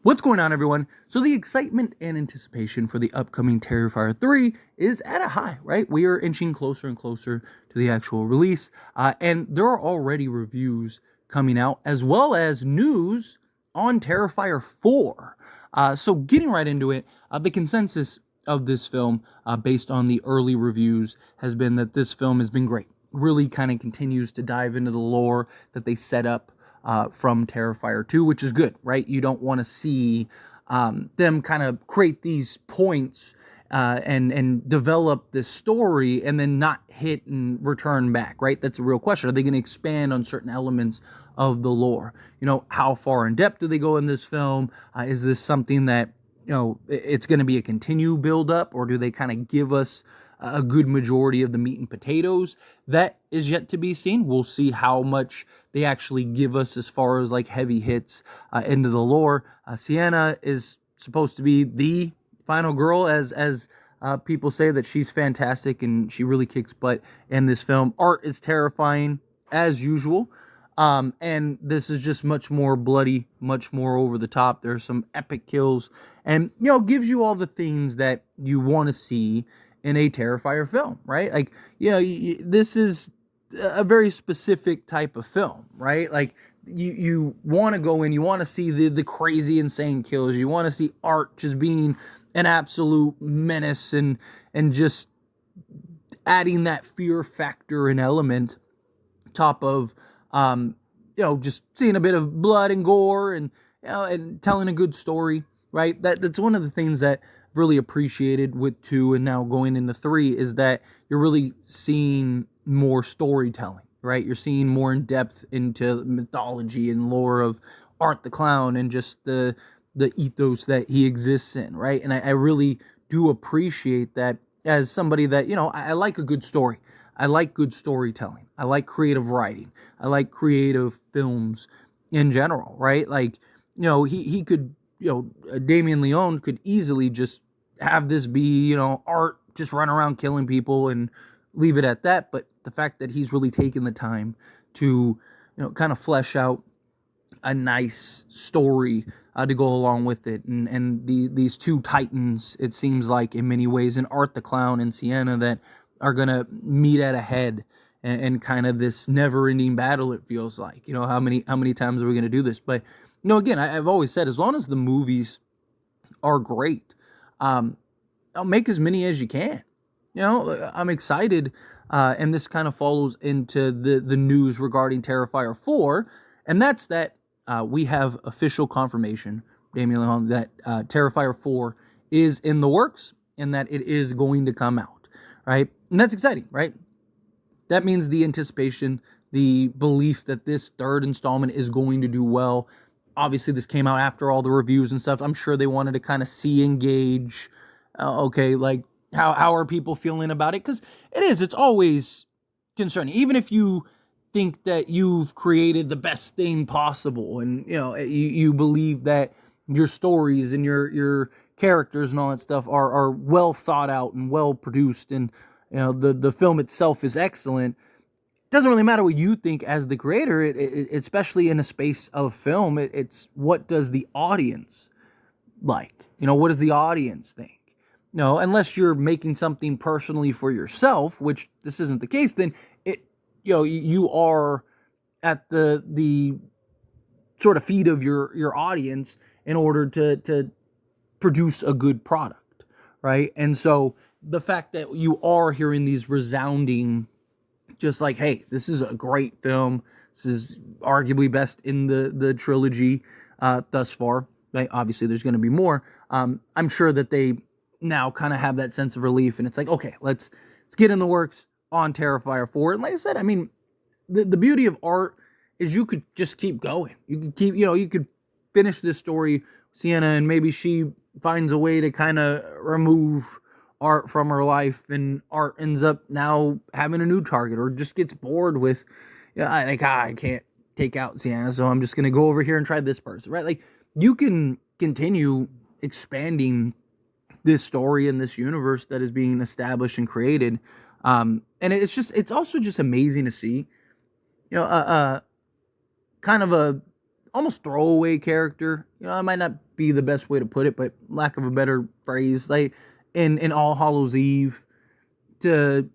What's going on, everyone? So the excitement and anticipation for the upcoming Terrifier 3 is at a high, right? We are inching closer and closer to the actual release, and there are already reviews coming out, as well as news on Terrifier 4. So getting right into it, the consensus of this film, based on the early reviews, has been that this film has been great. Really kind of continues to dive into the lore that they set up from Terrifier 2, which is good, right? You don't want to see them kind of create these points and develop this story and then not hit and return back, right? That's a real question. Are they going to expand on certain elements of the lore? You know, how far in depth do they go in this film? Is this something that, you know, it's going to be a continue build up, or do they kind of give us a good majority of the meat and potatoes? That is yet to be seen. We'll see how much they actually give us as far as like heavy hits into the lore. Sienna is supposed to be the final girl, as people say that she's fantastic and she really kicks butt in this film. Art is terrifying as usual. And this is just much more bloody, much more over the top. There's some epic kills and, you know, gives you all the things that you want to see in a Terrifier film, right? Like, you know, this is a very specific type of film, right? Like, you want to go in, you want to see the crazy, insane kills. You want to see Art just being an absolute menace and just adding that fear factor and element top of, you know, just seeing a bit of blood and gore and, you know, and telling a good story, right? That's one of the things that really appreciated with 2 and now going into 3 is that you're really seeing more storytelling, right? You're seeing more in depth into mythology and lore of Art the Clown and just the ethos that he exists in, right? And I really do appreciate that as somebody that, you know, I like a good story. I like good storytelling. I like creative writing. I like creative films in general, right? Like, you know, he could, you know, Damien Leone could easily just have this be, you know, Art just run around killing people and leave it at that. But the fact that he's really taken the time to, you know, kind of flesh out a nice story to go along with it. And these two titans, it seems like in many ways, in Art the Clown and Sienna, that are going to meet at a head and kind of this never-ending battle, it feels like. You know, how many times are we going to do this? But, you know, again, I've always said, as long as the movies are great, I'll make as many as you can. You know, I'm excited, and this kind of follows into the news regarding Terrifier 4, and that's that we have official confirmation, Damien Leone, that Terrifier 4 is in the works and that it is going to come out, right? And that's exciting, right? That means the anticipation, the belief that this third installment is going to do well. Obviously, this came out after all the reviews and stuff. I'm sure they wanted to kind of see and gauge, okay, like, how are people feeling about it? Because it's always concerning. Even if you think that you've created the best thing possible and, you know, you believe that your stories and your characters and all that stuff are well thought out and well produced, and, you know, the film itself is excellent. It doesn't really matter what you think as the creator, especially in a space of film. It's what does the audience like? You know, what does the audience think? No, unless you're making something personally for yourself, which this isn't the case, then you know, you are at the sort of feet of your audience in order to produce a good product, right? And so the fact that you are hearing these resounding, just like, hey, this is a great film, this is arguably best in the trilogy thus far, right? Obviously there's going to be more. I'm sure that they now kind of have that sense of relief, and it's like, okay, let's get in the works on Terrifier 4. And like I said, I mean, the beauty of Art is you could just keep going. You could keep, you know, you could finish this story, Sienna, and maybe she finds a way to kind of remove Art from her life, and Art ends up now having a new target, or just gets bored with, you know, I can't take out Sienna, so I'm just going to go over here and try this person, right? Like, you can continue expanding this story and this universe that is being established and created. And it's also just amazing to see, you know, kind of a almost throwaway character. You know, that might not be the best way to put it, but lack of a better phrase, like in All Hallows Eve, to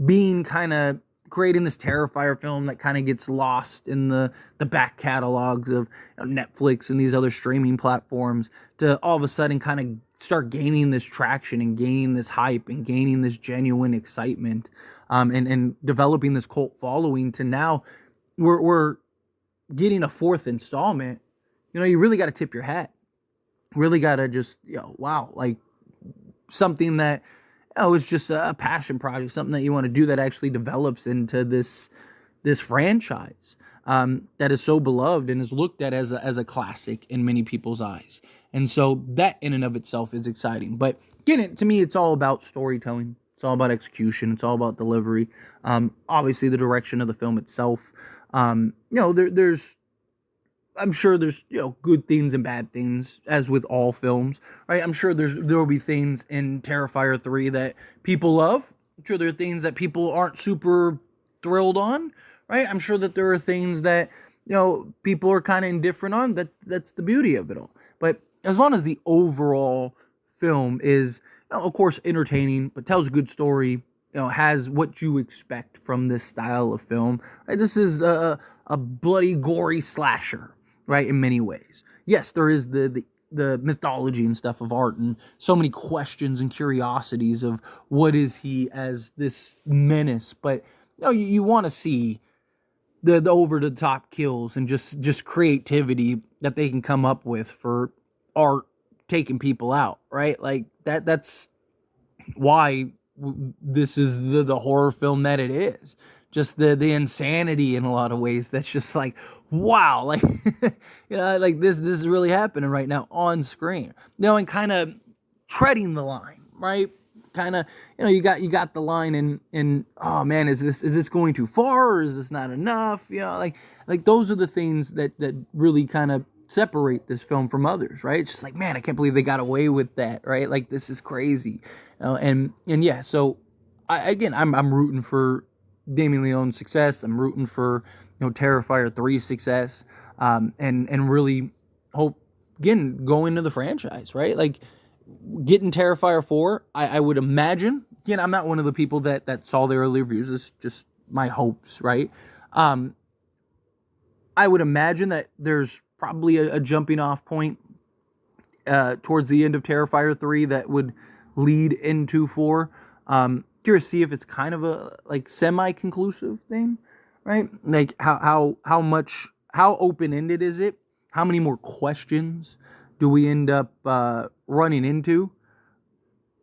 being kind of creating this Terrifier film that kind of gets lost in the back catalogs of Netflix and these other streaming platforms, to all of a sudden kind of start gaining this traction and gaining this hype and gaining this genuine excitement, and developing this cult following, to now we're getting a fourth installment. You really got to tip your hat. Really got to just, wow, like something that, it's just a passion project, something that you want to do that actually develops into this franchise, that is so beloved and is looked at as a classic in many people's eyes. And so that in and of itself is exciting. But again, to me, it's all about storytelling. It's all about execution. It's all about delivery. Obviously, the direction of the film itself. There's I'm sure there's good things and bad things, as with all films, right? I'm sure there will be things in Terrifier 3 that people love. I'm sure there are things that people aren't super thrilled on, right? I'm sure that there are things that people are kind of indifferent on. That's the beauty of it all. But as long as the overall film is, of course, entertaining, but tells a good story, has what you expect from this style of film, right? This is a bloody, gory slasher, right, in many ways. Yes, there is the mythology and stuff of art, and so many questions and curiosities of what is he as this menace, but you want to see the over-the-top kills and just creativity that they can come up with for art taking people out, right? Like that's why this is the horror film that it is. Just the insanity in a lot of ways that's just like, wow, like like this is really happening right now on screen. And kind of treading the line, right? Kind of, you got the line in oh man, is this going too far, or is this not enough? Like those are the things that really kind of separate this film from others, right? It's just like, man, I can't believe they got away with that, right? Like, this is crazy. And yeah, so I'm rooting for Damien Leone's success. I'm rooting for Terrifier 3's success, and really hope, again, go into the franchise, right? Like, getting Terrifier 4, I would imagine, again, I'm not one of the people that saw the early reviews, it's just my hopes, right? I would imagine that there's probably a jumping off point towards the end of Terrifier 3 that would lead into 4. Curious to see if it's kind of a like semi-conclusive thing, right? Like how open-ended is it? How many more questions do we end up running into,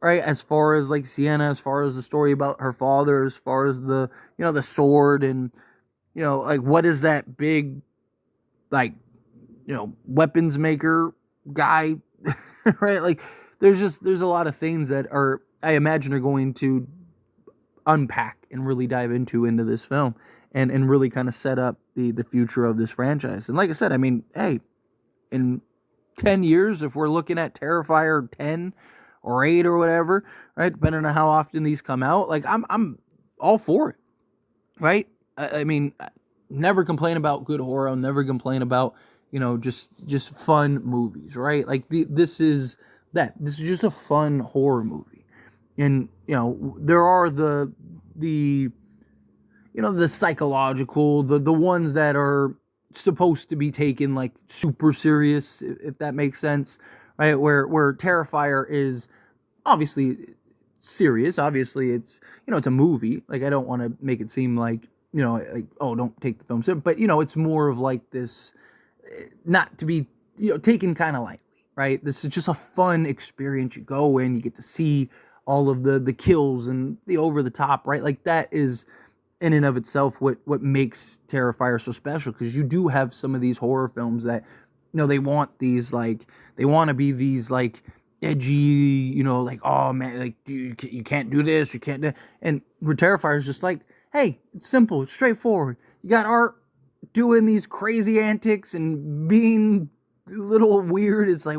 right? As far as like Sienna, as far as the story about her father, as far as the the sword, and like what is that big like weapons maker guy, right? Like there's a lot of things that are, I imagine, are going to unpack and really dive into this film, and really kind of set up the future of this franchise. And like I said, I mean, hey, in 10 years, if we're looking at Terrifier 10 or 8 or whatever, right, depending on how often these come out, like I'm all for it, right? I mean, never complain about good horror. I'll never complain about just fun movies, right? Like this is just a fun horror movie. And there are the psychological, the ones that are supposed to be taken like super serious, if that makes sense, right? Where Terrifier is obviously serious. Obviously, it's it's a movie. Like, I don't want to make it seem like like, oh, don't take the film serious, but it's more of like this, not to be taken kind of lightly, right? This is just a fun experience. You go in, you get to see all of the kills and the over the top, right? Like, that is in and of itself what makes Terrifier so special, because you do have some of these horror films that they want these, like, they want to be these like edgy, like, oh man, like you can't do this, you can't do, and where Terrifier is just like, hey, it's simple, it's straightforward. You got art doing these crazy antics and being a little weird. It's like,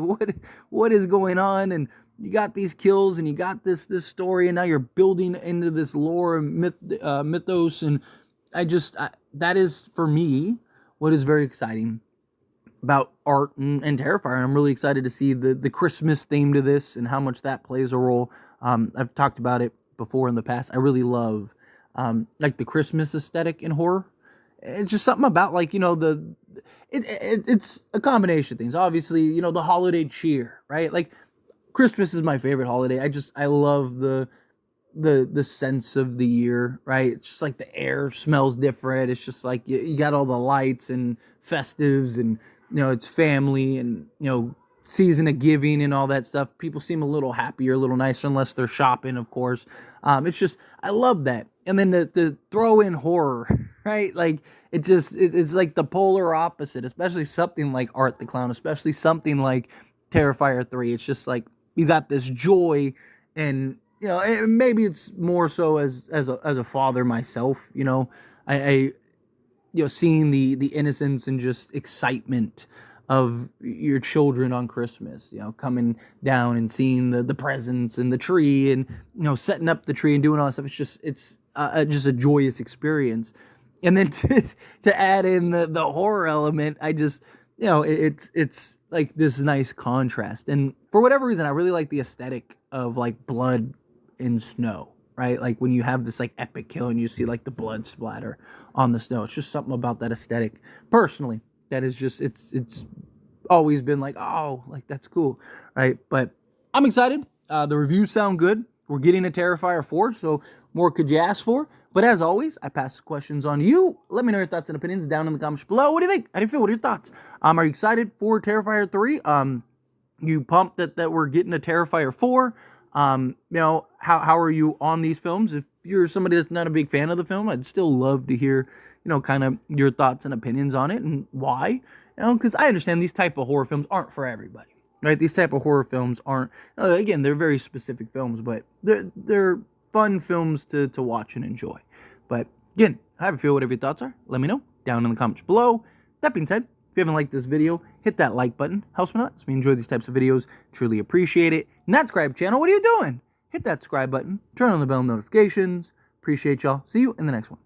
what is going on? And you got these kills, and you got this story, and now you're building into this lore and mythos. And that is, for me, what is very exciting about art and Terrifier. I'm really excited to see the Christmas theme to this and how much that plays a role. I've talked about it before in the past. I really love like the Christmas aesthetic in horror. It's just something about, like, you know, it's a combination of things. Obviously, you know, the holiday cheer, right? Like, Christmas is my favorite holiday. I love the sense of the year, right? It's just like the air smells different. It's just like you got all the lights and festives, and, you know, it's family, and, you know, season of giving and all that stuff. People seem a little happier, a little nicer, unless they're shopping, of course. It's just, I love that. And then the throw in horror, right? Like, it's like the polar opposite, especially something like Art the Clown, especially something like Terrifier 3. It's just like, you got this joy, and, you know, maybe it's more so as a father myself, you know, I you know, seeing the innocence and just excitement of your children on Christmas, you know, coming down and seeing the presents and the tree, and, you know, setting up the tree and doing all that stuff. It's just a joyous experience. And then to add in the horror element, I just, you know, it's like this nice contrast. And for whatever reason, I really like the aesthetic of, like, blood in snow, right? Like, when you have this, like, epic kill and you see, like, the blood splatter on the snow. It's just something about that aesthetic, personally, that is just, it's always been like, oh, like, that's cool, right? But I'm excited. The reviews sound good. We're getting a Terrifier 4, so more could you ask for? But as always, I pass the questions on to you. Let me know your thoughts and opinions down in the comments below. What do you think? How do you feel? What are your thoughts? Are you excited for Terrifier 3? You pumped that we're getting a Terrifier 4? You know, how are you on these films? If you're somebody that's not a big fan of the film, I'd still love to hear, you know, kind of your thoughts and opinions on it, and why. You know, because I understand these type of horror films aren't for everybody, right? These type of horror films aren't, again, they're very specific films, but they're fun films to watch and enjoy. But again, how do you feel? Whatever your thoughts are, let me know down in the comments below. That being said, if you haven't liked this video, hit that like button. Helps me a lot. Lets me enjoy these types of videos. Truly appreciate it. And that subscribe channel, what are you doing? Hit that subscribe button. Turn on the bell notifications. Appreciate y'all. See you in the next one.